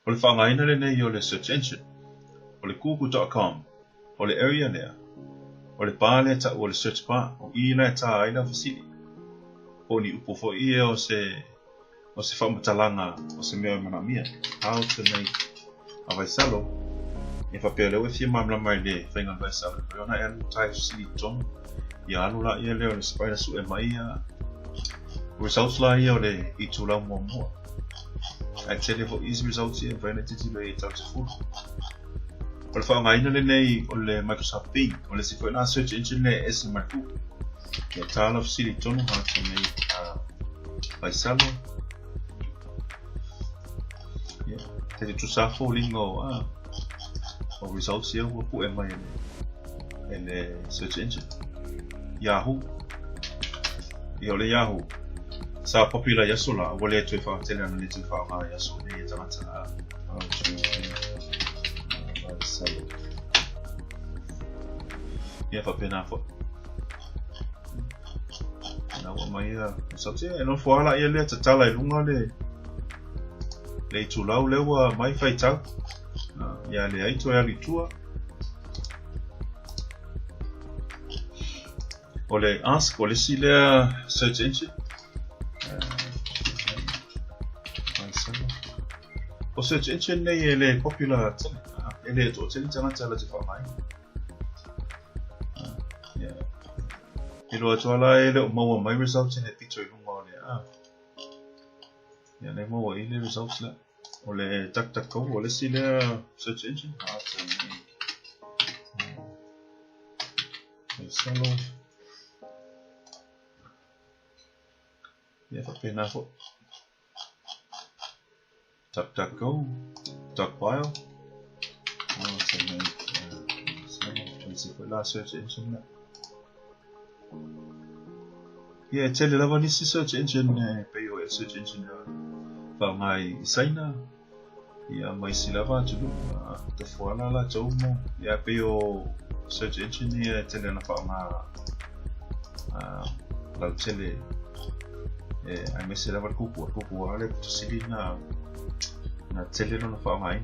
O le whaangaina le nei o le search engine. O le google.com. O le area lea. O le pā lea ta o le search pā. O I na e tā aina fasili. O ni upo fo I o se whamatalanga o se mea manamia. How to make a vaisalo. E whapea leo e fia mamla mai le whainga vaisalo. E ona e anu tai fasili tonu. I anu la ia leo le spider su e mai ia. Results la ia o le Itulau mua mua. I tell you for easy results here, very titi le tau te fulu. O le whaangaina le nei o le Microsoft Bing, o le sifo na search engine le esi marku. Ia tāla fasili tonu how to make vaisalo. Ia, te tu safo lingo o results here ua pu e mai e le search engine. Yahoo. Ia o le Yahoo. Sa popular yaso la, wale tu fa tele ana le tu fa ma yaso ne tangata la. Vaisalo. Ia fa pena fo. Na wa mai sa te no fo ala ia le tala I lunga le Itulau le wa mai fai tau. Ia le ai to ia litua. O le ask o le sile search engine. O search engine nei e le popular tele. E le to tele tangata la te whamai. I loa tuala e le o maua mai results e pito I lunga o le Ia ne maua I le results le. O le DuckDuckGo o le si le search engine. Vaisalo. Ia whapena fo. DuckDuckGo, DuckBio. To make let's see for last search engine. Yeah, tell the level this search engine PO search engine fa mai saina. Yeah, mai silava tu te foala la tomo. Yeah, PO search engine yeah tell na fa ma la tele ai me silava kuku ale to silina na tele no fa mai